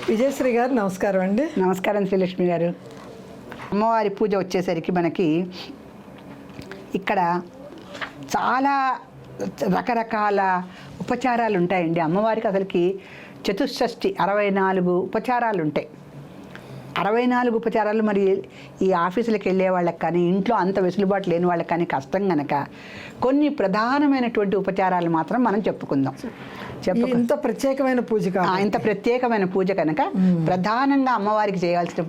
విజయశ్రీ గారు నమస్కారం అండి. నమస్కారం శ్రీలక్ష్మి గారు. అమ్మవారి పూజ వచ్చేసరికి మనకి ఇక్కడ చాలా రకరకాల ఉపచారాలు ఉంటాయండి. అమ్మవారికి అసలుకి చతుషష్ఠి 64 ఉపచారాలు ఉంటాయి. 64 ఉపచారాలు మరి ఈ ఆఫీసులకు వెళ్ళే వాళ్ళకి కానీ, ఇంట్లో అంత వెసులుబాటు లేని వాళ్ళకి కానీ కష్టం కనుక కొన్ని ప్రధానమైనటువంటి ఉపచారాలు మాత్రం మనం చెప్పుకుందాం. ఇంత ప్రత్యేకమైన పూజ ఇంత ప్రత్యేకమైన పూజ కనుక ప్రధానంగా అమ్మవారికి చేయాల్సిన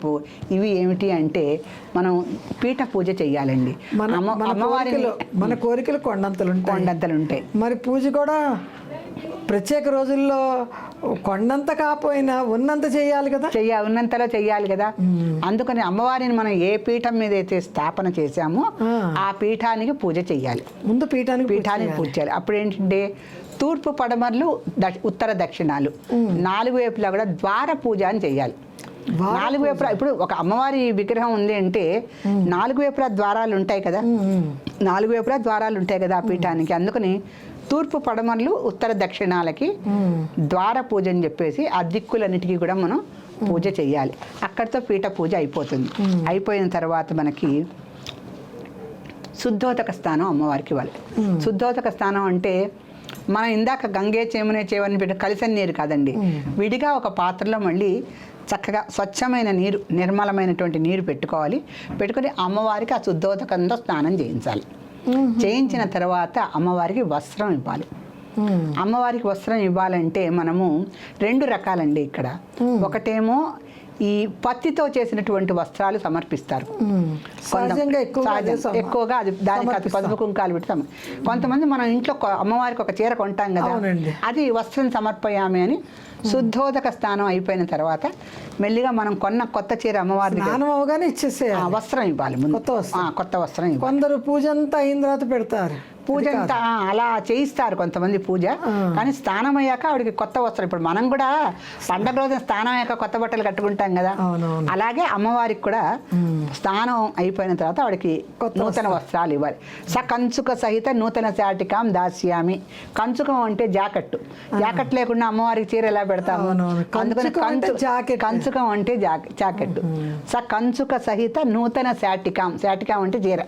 ఇవి ఏమిటి అంటే, మనం పీఠ పూజ చెయ్యాలండి. అమ్మవారికి మన కోరికలు కొండంతలు ఉంటాయి. మరి పూజ కూడా ప్రత్యేక రోజుల్లో కొండంత కాపోయినా ఉన్నంత చేయాలి కదా, ఉన్నంతలో చెయ్యాలి కదా. అందుకని అమ్మవారిని మనం ఏ పీఠం మీద అయితే స్థాపన చేశామో ఆ పీఠానికి పూజ చెయ్యాలి. ముందు పీఠానికి పూజ చేయాలి. అప్పుడు ఏంటంటే తూర్పు పడమర్లు ఉత్తర దక్షిణాలు 4 వైపులా కూడా ద్వార పూజ అని చెయ్యాలి. 4 వైపులా ఇప్పుడు ఒక అమ్మవారి విగ్రహం ఉంది అంటే 4 వైపులా ద్వారాలు ఉంటాయి కదా, 4 వైపులా ద్వారాలు ఉంటాయి కదా ఆ పీఠానికి. అందుకని తూర్పు పడమర్లు ఉత్తర దక్షిణాలకి ద్వార పూజ అని చెప్పేసి ఆ దిక్కులన్నిటికీ కూడా మనం పూజ చెయ్యాలి. అక్కడితో పీఠ పూజ అయిపోతుంది. అయిపోయిన తర్వాత మనకి శుద్ధోదక స్థానం అమ్మవారికి ఇవ్వాలి. శుద్ధోదక స్థానం అంటే మనం ఇందాక గంగే చేమునే చేవని పెట్టి కలిసిన నీరు కాదండి, విడిగా ఒక పాత్రలో మళ్ళీ చక్కగా స్వచ్ఛమైన నీరు, నిర్మలమైనటువంటి నీరు పెట్టుకొని అమ్మవారికి ఆ శుద్ధోదకంతో స్నానం చేయించాలి. చేయించిన తర్వాత అమ్మవారికి వస్త్రం ఇవ్వాలి. అమ్మవారికి వస్త్రం ఇవ్వాలంటే మనము 2 రకాలండి ఇక్కడ. ఒకటేమో ఈ పత్తితో చేసినటువంటి వస్త్రాలు సమర్పిస్తారు. ఎక్కువగా అది దానికి పసుపు కుంకాలు పెడతాం. కొంతమంది మనం ఇంట్లో అమ్మవారికి ఒక చీర కొంటాం కదా, అది వస్త్రం సమర్పయామి అని శుద్ధోదక స్నానం అయిపోయిన తర్వాత మెల్లిగా మనం కొన్న కొత్త చీర అమ్మవారికి ఇచ్చేసే వస్త్రం ఇవ్వాలి. కొత్త వస్త్రం ఇవ్వాలి. కొందరు పూజ అంతా అయిన తర్వాత పెడతారు. పూజ అంతా అలా చేయిస్తారు కొంతమంది పూజ. కానీ స్నానం అయ్యాక ఆవిడకి కొత్త వస్త్రం, ఇప్పుడు మనం కూడా పండగ రోజున స్నానం అయ్యాక కొత్త బట్టలు కట్టుకుంటాం కదా, అలాగే అమ్మవారికి కూడా స్నానం అయిపోయిన తర్వాత ఆవిడకి నూతన వస్త్రాలు ఇవ్వాలి. కంచుక సహిత నూతన శాటికాం దాస్యామి. కంచుకం అంటే జాకెట్ లేకుండా అమ్మవారికి చీర ఎలా పెడతాము, అందుకని కంచుకం అంటే జాకెట్. కంచుక సహిత నూతన శాటికాం అంటే చీర,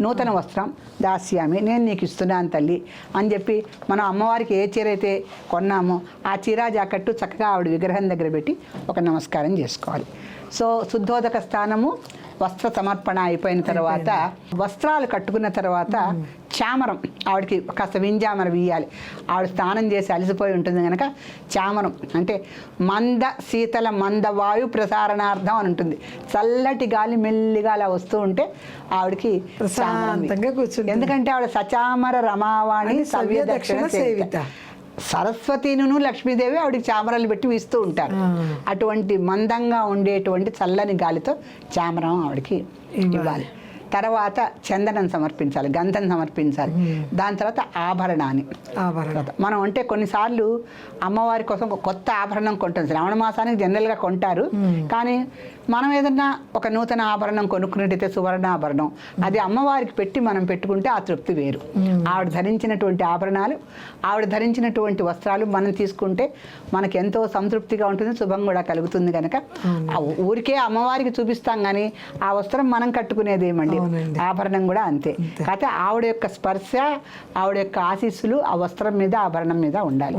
నూతన వస్త్రం దాస్యామి, నేను నీకు ఇస్తున్నాను తల్లి అని చెప్పి మనం అమ్మవారికి ఏ చీర అయితే కొన్నామో ఆ చీర జాకెట్టు చక్కగా ఆవిడ విగ్రహం దగ్గర పెట్టి ఒక నమస్కారం చేసుకోవాలి. సో శుద్ధోదక స్థానము, వస్త్ర సమర్పణ అయిపోయిన తర్వాత వస్త్రాలు కట్టుకున్న తర్వాత చామరం ఆవిడకి కాస్త వింజామర వీయాలి. ఆవిడ స్నానం చేసి అలసిపోయి ఉంటుంది కనుక చామరం అంటే శీతల మంద వాయు ప్రసారణార్థం అని ఉంటుంది. చల్లటి గాలి మెల్లిగా అలా వస్తూ ఉంటే ఆవిడకి ఎందుకంటే ఆవిడ సచామర రమావాణి సవ్య దక్షిణ సేవిత. సరస్వతిను లక్ష్మీదేవి ఆవిడకి చామరాలు పెట్టి వీస్తూ ఉంటారు. అటువంటి మందంగా ఉండేటువంటి చల్లని గాలితో చామరం ఆవిడకి ఇవ్వాలి. తర్వాత చందనం సమర్పించాలి, గంధం సమర్పించాలి. దాని తర్వాత ఆభరణాన్ని మనం అంటే కొన్నిసార్లు అమ్మవారి కోసం ఒక కొత్త ఆభరణం కొంటాం. శ్రావణ మాసానికి జనరల్గా కొంటారు, కానీ మనం ఏదన్నా ఒక నూతన ఆభరణం కొనుక్కున్నట్టయితే సువర్ణాభరణం అది అమ్మవారికి పెట్టి మనం పెట్టుకుంటే ఆ తృప్తి వేరు. ఆవిడ ధరించినటువంటి ఆభరణాలు, ఆవిడ ధరించినటువంటి వస్త్రాలు మనం తీసుకుంటే మనకి ఎంతో సంతృప్తిగా ఉంటుంది, శుభం కూడా కలుగుతుంది. కనుక ఊరికే అమ్మవారికి చూపిస్తాం కానీ ఆ వస్త్రం మనం కట్టుకునేది ఏమండి, ఆభరణం కూడా అంతే. కాకపోతే ఆవిడ యొక్క స్పర్శ, ఆవిడ యొక్క ఆశీస్సులు ఆ వస్త్రం మీద ఆభరణం మీద ఉండాలి.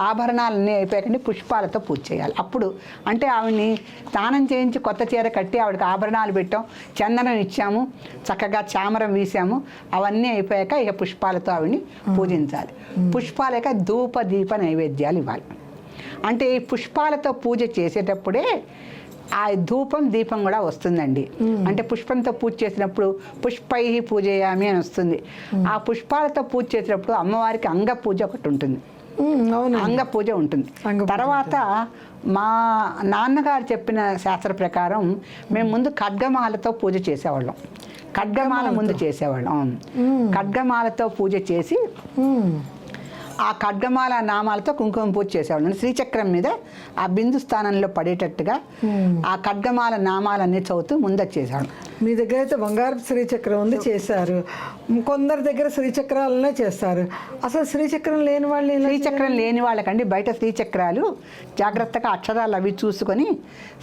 ఆభరణాలన్నీ అయిపోయాకండి పుష్పాలతో పూజ చేయాలి. అప్పుడు అంటే ఆవిడ్ని స్నానం చేయించి కొత్త చీర కట్టి ఆవిడకి ఆభరణాలు పెట్టాం, చందనం ఇచ్చాము, చక్కగా చామరం వీసాము, అవన్నీ అయిపోయాక ఇక పుష్పాలతో ఆవిడ్ని పూజించాలి. పుష్పాలక ధూప దీప నైవేద్యాలు ఇవ్వాలి. అంటే ఈ పుష్పాలతో పూజ చేసేటప్పుడే ఆ ధూపం దీపం కూడా వస్తుందండి. అంటే పుష్పంతో పూజ చేసినప్పుడు పుష్పై పూజయామి అని వస్తుంది. ఆ పుష్పాలతో పూజ చేసినప్పుడు అమ్మవారికి అంగ పూజ ఒకటి ఉంటుంది, అంగ పూజ ఉంటుంది. తర్వాత మా నాన్నగారు చెప్పిన శాస్త్ర ప్రకారం మేము ముందు ఖడ్గమాలతో పూజ చేసేవాళ్ళం. ఖడ్గమాల ముందు చేసేవాళ్ళం. ఖడ్గమాలతో పూజ చేసి ఆ ఖడ్గమాల నామాలతో కుంకుమ పూజ చేసేవాళ్ళు. శ్రీచక్రం మీద ఆ బిందు స్థానంలో పడేటట్టుగా ఆ ఖడ్గమాల నామాలన్నీ చదువుతూ ముందొచ్చేసాడు. మీ దగ్గర అయితే బంగారు శ్రీచక్రం ఉంది, చేశారు. కొందరి దగ్గర శ్రీచక్రాలనే చేస్తారు. అసలు శ్రీచక్రం లేని వాళ్ళు శ్రీచక్రం లేని వాళ్ళకండి బయట శ్రీచక్రాలు జాగ్రత్తగా అక్షరాలు అవి చూసుకొని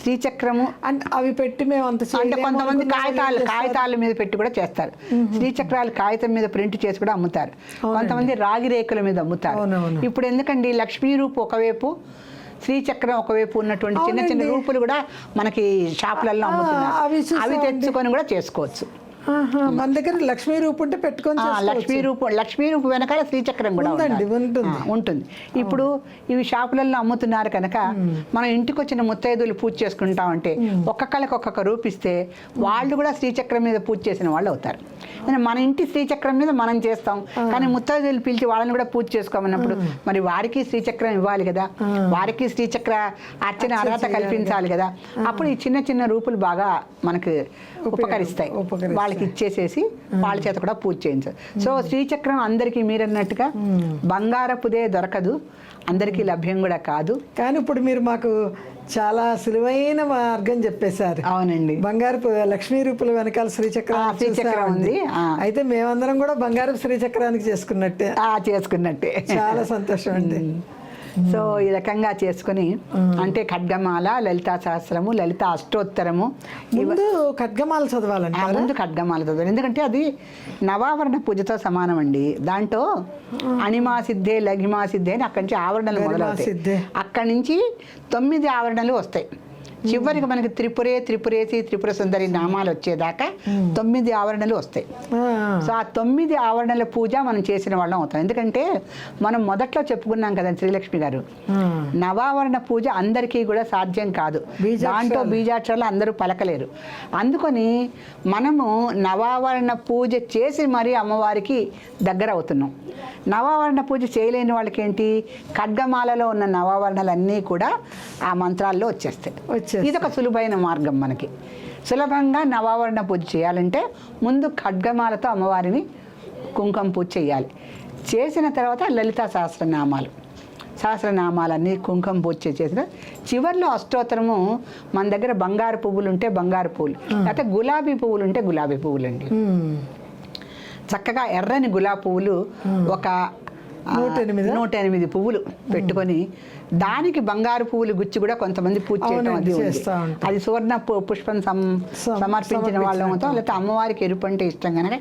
శ్రీచక్రము అంటే అవి పెట్టి మేము అంత అంటే కొంతమంది కాగితాల మీద పెట్టి కూడా చేస్తారు. శ్రీచక్రాలు కాగితం మీద ప్రింట్ చేసి కూడా అమ్ముతారు. కొంతమంది రాగి రేకుల మీద అమ్ముతారు. ఇప్పుడు ఎందుకండి లక్ష్మీ రూపు ఒకవైపు శ్రీచక్రం ఒకవైపు ఉన్నటువంటి చిన్న చిన్న రూపులు కూడా మనకి షాపులలో అమ్ముతున్నారు. అవి తెచ్చుకొని కూడా చేసుకోవచ్చు. మన దగ్గర లక్ష్మీ రూపు ఉంటే పెట్టుకొని లక్ష్మీ రూపు వెనకాల శ్రీచక్రం కూడా ఉంటుంది. ఇప్పుడు ఇవి షాపులలో అమ్ముతున్నారు కనుక మనం ఇంటికి వచ్చిన ముత్తైదులు పూజ చేసుకుంటామంటే ఒక్కొక్కరికి ఒక్కొక్క రూపిస్తే వాళ్ళు కూడా శ్రీచక్రం మీద పూజ చేసిన వాళ్ళు అవుతారు. మన ఇంటి శ్రీచక్రం మీద మనం చేస్తాం, కానీ ముత్తైదులు పిలిచి వాళ్ళని కూడా పూజ చేసుకోమన్నప్పుడు మరి వారికి శ్రీచక్రం ఇవ్వాలి కదా, వారికి శ్రీచక్ర అర్చన అర్హత కల్పించాలి కదా. అప్పుడు ఈ చిన్న చిన్న రూపులు బాగా మనకు ఉపకరిస్తాయి. వాళ్ళకి ఇచ్చేసేసి వాళ్ళ చేత కూడా పూజ చేయించారు. సో శ్రీచక్రం అందరికీ మీరన్నట్టుగా బంగారపుదే దొరకదు, అందరికీ లభ్యం కూడా కాదు. కానీ ఇప్పుడు మీరు మాకు చాలా సులువైన మార్గం చెప్పేశారు. అవునండి, బంగారు లక్ష్మీ రూపుల వెనకాల శ్రీచక్రం ఉంది. అయితే మేమందరం కూడా బంగారు శ్రీచక్రానికి చేసుకున్నట్టే. చాలా సంతోషం అండి. సో ఈ రకంగా చేసుకుని అంటే ఖడ్గమాల, లలితా సహస్రము, లలిత అష్టోత్తరము, ముందు ఖడ్గమాల చదవాలండి. ముందు ఖడ్గమాల చదవాలి, ఎందుకంటే అది నవావరణ పూజతో సమానం అండి. దాంట్లో అణిమా సిద్ధే, లఘిమా సిద్ధే అని అక్కడి నుంచి ఆవరణలు మొదలవుతాయి. అక్కడి నుంచి 9 ఆవరణలు వస్తాయి. చివరికి మనకి త్రిపురేసి, త్రిపుర సుందరి నామాలు వచ్చేదాకా 9 ఆవరణలు వస్తాయి. సో ఆ 9 ఆవరణల పూజ మనం చేసిన వాళ్ళం అవుతాం. ఎందుకంటే మనం మొదట్లో చెప్పుకున్నాం కదా శ్రీలక్ష్మి గారు, నవావరణ పూజ అందరికీ కూడా సాధ్యం కాదు. దాంట్లో బీజాక్షరాలు అందరూ పలకలేరు. అందుకని మనము నవావరణ పూజ చేసి మరీ అమ్మవారికి దగ్గర అవుతున్నాం. నవావరణ పూజ చేయలేని వాళ్ళకి ఏంటి, ఖడ్గమాలలో ఉన్న నవావరణలన్నీ కూడా ఆ మంత్రాల్లో వచ్చేస్తాయి. ఇదొక సులువైన మార్గం. మనకి సులభంగా నవావరణ పూజ చేయాలంటే ముందు ఖడ్గమాలతో అమ్మవారిని కుంకుమ పూజ చేయాలి. చేసిన తర్వాత లలితా సహస్రనామాలన్నీ కుంకుమ పూజ చేసిన చివరిలో అష్టోత్తరము. మన దగ్గర బంగారు పువ్వులు ఉంటే బంగారు పువ్వులు, లేకపోతే గులాబీ పువ్వులు ఉంటే గులాబీ పువ్వులు అండి. చక్కగా ఎర్రని గులాబీ పువ్వులు ఒక 108 పువ్వులు పెట్టుకొని దానికి బంగారు పువ్వులు గుచ్చి కూడా కొంతమంది పూజ చేయడం అది సువర్ణ పుష్పం సమర్పించిన వాళ్ళం అవుతాం. లేకపోతే అమ్మవారికి ఎరుపు అంటే ఇష్టం కనుక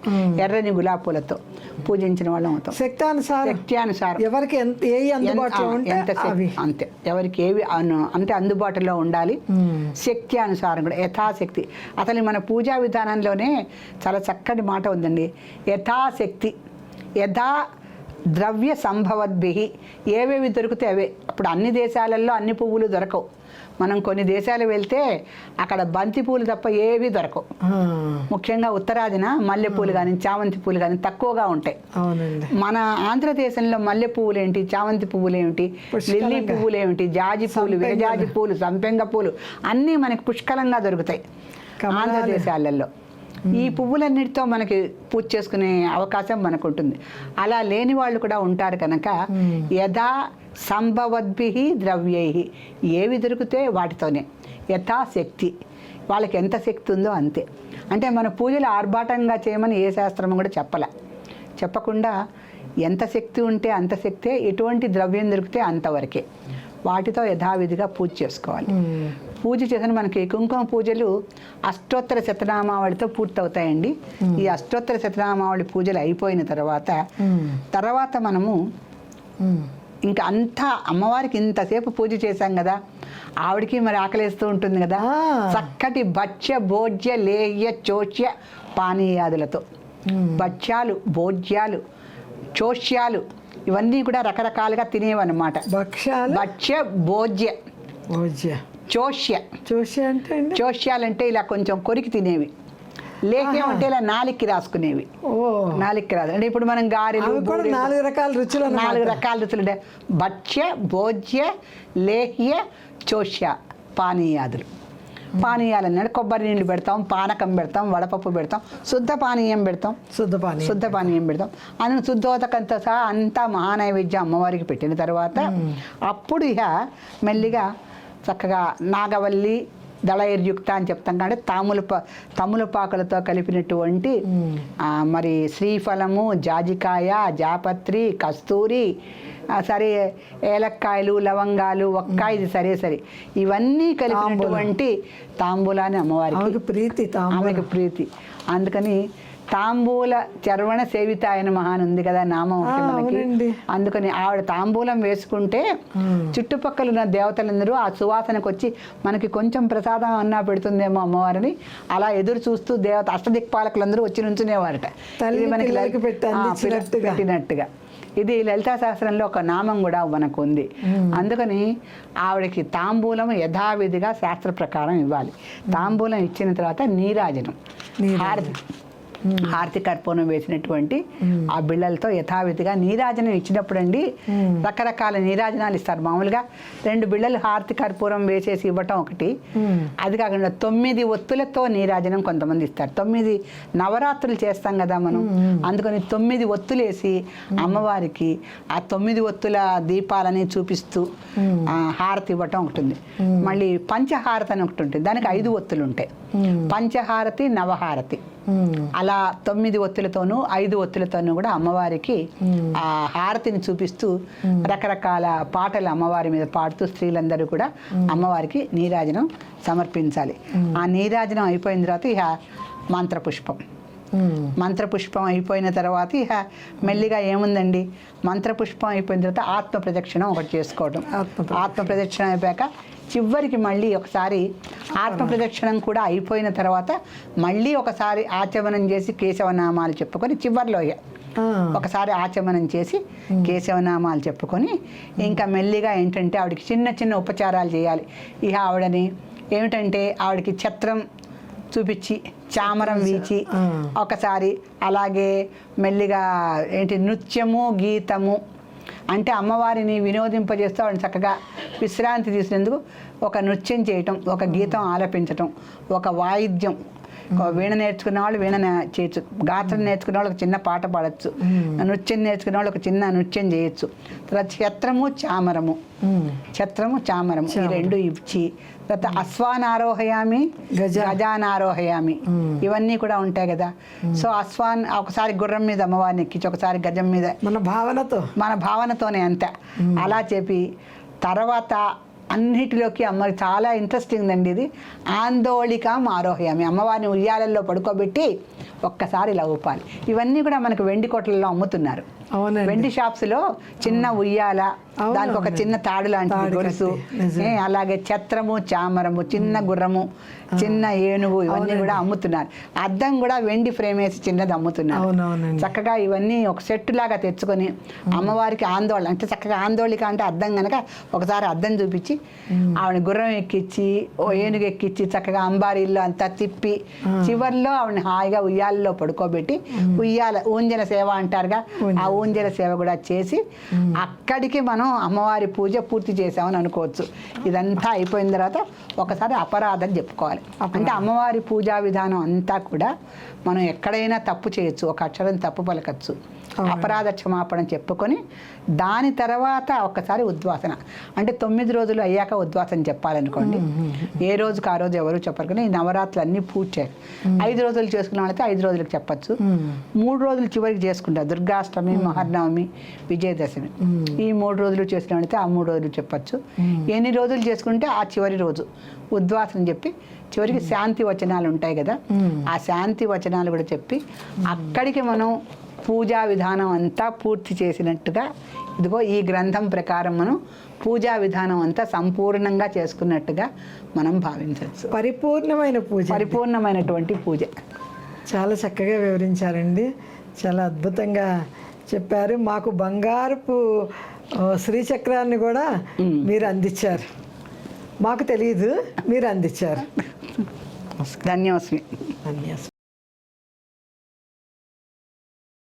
ఎర్రని గులాబీ పూలతో పూజించిన వాళ్ళం అవుతాం. శక్త్యానుసారం ఎవరికి అంతే, ఎవరికి ఏవి అంటే అందుబాటులో ఉండాలి. శక్త్యానుసారం కూడా యథాశక్తి. అసలు మన పూజా విధానంలోనే చాలా చక్కటి మాట ఉందండి. యథాశక్తి, యథా ద్రవ్య సంభవద్భి, ఏవేవి దొరికితే అవే. ఇప్పుడు అన్ని దేశాలలో అన్ని పువ్వులు దొరకవు. మనం కొన్ని దేశాలు వెళ్తే అక్కడ బంతి పూలు తప్ప ఏవి దొరకవు. ముఖ్యంగా ఉత్తరాదిన మల్లెపూలు కానీ చామంతి పూలు కానీ తక్కువగా ఉంటాయి. మన ఆంధ్రదేశంలో మల్లె పువ్వులు ఏంటి, చామంతి పువ్వులు ఏమిటి, లిల్లీ పువ్వులు ఏమిటి, జాజి పూలు, విరజాజి పూలు, సంపెంగ పూలు అన్నీ మనకి పుష్కలంగా దొరుకుతాయి ఆంధ్రదేశాలలో. ఈ పువ్వులన్నిటితో మనకి పూజ చేసుకునే అవకాశం మనకు ఉంటుంది. అలా లేని వాళ్ళు కూడా ఉంటారు కనుక యథా సంభవద్భి ద్రవ్యై, ఏవి దొరికితే వాటితోనే. యథాశక్తి, వాళ్ళకి ఎంత శక్తి ఉందో అంతే. అంటే మన పూజలు ఆర్భాటంగా చేయమని ఏ శాస్త్రం కూడా చెప్పకుండా ఎంత శక్తి ఉంటే అంత శక్తే, ఎటువంటి ద్రవ్యం దొరికితే అంతవరకే. వాటితో యథావిధిగా పూజ చేసుకోవాలి. పూజ చేసిన మనకి కుంకుమ పూజలు అష్టోత్తర శతనామావళితో పూర్తవుతాయండి. ఈ అష్టోత్తర శతనామావళి పూజలు అయిపోయిన తర్వాత మనము ఇంకా అంతా అమ్మవారికి ఇంతసేపు పూజ చేశాం కదా, ఆవిడికి మరి ఆకలిస్తూ ఉంటుంది కదా. చక్కటి భక్ష్య భోజ్య లేహ్య చోష్య పానీయాదులతో భక్ష్యాలు, భోజ్యాలు, చోష్యాలు ఇవన్నీ కూడా రకరకాలుగా తినేవన్నమాట. భక్ష్య భోజ్య చోష్యాలంటే ఇలా కొంచెం కొరికి తినేవి. లేహ్యం అంటే ఇలా నాలిక్కి రాసుకునేవి. అంటే ఇప్పుడు మనం గారెలు 4 రకాల రుచులు ఉంటాయి. భక్ష్య భోజ్య లేహ్య చోష్య పానీయాదులు పానీయాలు అన్నాడు, కొబ్బరి నీళ్ళు పెడతాం, పానకం పెడతాం, వడపప్పు పెడతాం, శుద్ధ పానీయం పెడతాం, శుద్ధ పానీయం పెడతాం. అందులో శుద్ధోదకంతో సహా అంతా మహానైవేద్యం అమ్మవారికి పెట్టిన తర్వాత అప్పుడు ఇక మెల్లిగా చక్కగా నాగవల్లి దళయుక్త అని చెప్తాం కాబట్టి తములపాకులతో కలిపినటువంటి మరి శ్రీఫలము, జాజికాయ, జాపత్రి, కస్తూరి, సరే ఏలక్కాయలు, లవంగాలు, ఒక్కాయ, ఇది సరే ఇవన్నీ కలిపినటువంటి తాంబూలాన్ని అమ్మవారికి ప్రీతి, ఆమెకి ప్రీతి. అందుకని తాంబూల చర్వణ సేవితాయన మహాన్ ఉంది కదా నామం ఒకటి మనకి. అందుకని ఆవిడ తాంబూలం వేసుకుంటే చుట్టుపక్కల ఉన్న దేవతలందరూ ఆ సువాసనకు వచ్చి మనకి కొంచెం ప్రసాదం అన్నా పెడుతుందేమో అమ్మవారిని అలా ఎదురు చూస్తూ దేవత అష్టదిక్పాలకులందరూ వచ్చి నుంచునేవారట మనకి పెట్టినట్టుగా. ఇది లలితా శాస్త్రంలో ఒక నామం కూడా మనకు ఉంది. అందుకని ఆవిడకి తాంబూలం యథావిధిగా శాస్త్ర ప్రకారం ఇవ్వాలి. తాంబూలం ఇచ్చిన తర్వాత నీరాజనం, హారతి కర్పూరం వేసినటువంటి ఆ బిళ్ళలతో యథావిధిగా నీరాజనం ఇచ్చినప్పుడు అండి రకరకాల నీరాజనాలు ఇస్తారు. మామూలుగా 2 బిళ్ళలు హారతి కర్పూరం వేసేసి ఇవ్వటం ఒకటి, అది కాకుండా 9 ఒత్తులతో నీరాజనం కొంతమంది ఇస్తారు. 9 నవరాత్రులు చేస్తాం కదా మనం, అందుకని 9 ఒత్తులేసి అమ్మవారికి ఆ 9 ఒత్తుల దీపాలని చూపిస్తూ హారతి ఇవ్వటం ఒకటి ఉంది. మళ్ళీ పంచహారతి అని ఒకటి ఉంటుంది, దానికి 5 ఒత్తులు ఉంటాయి. పంచహారతి, నవహారతి, అలా 9 ఒత్తులతోనూ 5 ఒత్తులతోనూ కూడా అమ్మవారికి ఆ హారతిని చూపిస్తూ రకరకాల పాటలు అమ్మవారి మీద పాడుతూ స్త్రీలందరూ కూడా అమ్మవారికి నీరాజనం సమర్పించాలి. ఆ నీరాజనం అయిపోయిన తర్వాత ఇక మంత్రపుష్పం అయిపోయిన తర్వాత ఇక మెల్లిగా ఏముందండి, మంత్రపుష్పం అయిపోయిన తర్వాత ఆత్మ ప్రదక్షిణం ఒకటి చేసుకోవడం. ఆత్మ ప్రదక్షిణం అయిపోయాక చివరికి మళ్ళీ ఒకసారి ఆత్మ ప్రదక్షిణం కూడా అయిపోయిన తర్వాత మళ్ళీ ఒకసారి ఆచమనం చేసి కేశవనామాలు చెప్పుకొని చివరిలో ఒకసారి ఆచమనం చేసి కేశవనామాలు చెప్పుకొని ఇంకా మెల్లిగా ఏంటంటే ఆవిడకి చిన్న చిన్న ఉపచారాలు చేయాలి. ఇక ఆవిడని ఏమిటంటే ఆవిడకి ఛత్రం చూపించి చామరం వీచి ఒకసారి, అలాగే మెల్లిగా ఏంటి నృత్యము, గీతము అంటే అమ్మవారిని వినోదింపజేస్తూ ఆవిడని చక్కగా విశ్రాంతి తీసినందుకు ఒక నృత్యం చేయటం, ఒక గీతం ఆలపించటం, ఒక వాయిద్యం, వీణ నేర్చుకున్న వాళ్ళు వీణ చేయొచ్చు, గాత్రం నేర్చుకున్న వాళ్ళు ఒక చిన్న పాట పాడచ్చు, నృత్యం నేర్చుకున్న వాళ్ళు ఒక చిన్న నృత్యం చేయొచ్చు. తర్వాత ఛత్రము చామరము ఈ 2 ఇచ్చి తర్వాత అశ్వానారోహయామి, గజానారోహయామి, ఇవన్నీ కూడా ఉంటాయి కదా. సో ఒకసారి గుర్రం మీద అమ్మవారిని ఎక్కించి ఒకసారి గజం మీద మన భావనతోనే అంతే అలా చెప్పి తర్వాత అన్నిటిలోకి అమ్మకి చాలా ఇంట్రెస్టింగ్ అండి ఇది. ఆందోళికం ఆరోహయామి, అమ్మవారిని ఉయ్యాలల్లో పడుకోబెట్టి ఒక్కసారి ఇలా ఊపాలి. ఇవన్నీ కూడా మనకు వెండి కోట్లలో అమ్ముతున్నారు. వెండి షాప్స్లో చిన్న ఉయ్యాల, దానికి ఒక చిన్న తాడు లాంటి గొలుసు, అలాగే ఛత్రము, చామరము, చిన్న గుర్రము, చిన్న ఏనుగు, ఇవన్నీ కూడా అమ్ముతున్నారు. అద్దం కూడా వెండి ఫ్రేమ్ వేసి చిన్నది అమ్ముతున్నారు. చక్కగా ఇవన్నీ ఒక సెట్ లాగా తెచ్చుకొని అమ్మవారికి ఆందోళన అంటే చక్కగా ఆందోళిక అంటే అద్దం కనుక ఒకసారి అద్దం చూపించి ఆవిడ గుర్రం ఎక్కించి ఏనుగు ఎక్కించి చక్కగా అంబారీల్లో అంతా తిప్పి చివర్లో ఆవిడని హాయిగా ఉయ్యాలలో పడుకోబెట్టి ఊంజల సేవ అంటారుగా, ఆ ఊంజల సేవ కూడా చేసి అక్కడికి మనం అమ్మవారి పూజ పూర్తి చేసామని అనుకోవచ్చు. ఇదంతా అయిపోయిన తర్వాత ఒకసారి అపరాధం చెప్పుకోవాలి. అంటే అమ్మవారి పూజా విధానం అంతా కూడా మనం ఎక్కడైనా తప్పు చేయొచ్చు, ఒక అక్షరం తప్పు పలకచ్చు, అపరాధ క్షమాపణ చెప్పుకొని దాని తర్వాత ఒక్కసారి ఉద్వాసన అంటే 9 రోజులు అయ్యాక ఉద్వాసన చెప్పాలనుకోండి. ఏ రోజుకి ఆ రోజు ఎవరు చెప్పరు కానీ ఈ నవరాత్రులు అన్నీ పూర్తి చేయాలి. 5 రోజులు చేసుకున్న వాళ్ళైతే 5 రోజులకు చెప్పచ్చు. 3 రోజులు చివరికి చేసుకుంటారు, దుర్గాష్టమి, మహర్నవమి, విజయదశమి. ఈ 3 రోజులు చేసిన వాళ్ళైతే ఆ 3 రోజులు చెప్పచ్చు. ఎన్ని రోజులు చేసుకుంటే ఆ చివరి రోజు ఉద్వాసన చెప్పి చివరికి శాంతి వచనాలు ఉంటాయి కదా, ఆ శాంతి వచనాలు కూడా చెప్పి అక్కడికి మనం పూజా విధానం అంతా పూర్తి చేసినట్టుగా ఇదిగో ఈ గ్రంథం ప్రకారం మనం పూజా విధానం అంతా సంపూర్ణంగా చేసుకున్నట్టుగా మనం భావించవచ్చు. పరిపూర్ణమైనటువంటి పూజ. చాలా చక్కగా వివరించారండి, చాలా అద్భుతంగా చెప్పారు. మాకు బంగారపు శ్రీచక్రాన్ని కూడా మీరు అందించారు, మాకు తెలియదు, మీరు అందించారు. ధన్యవాదాలు.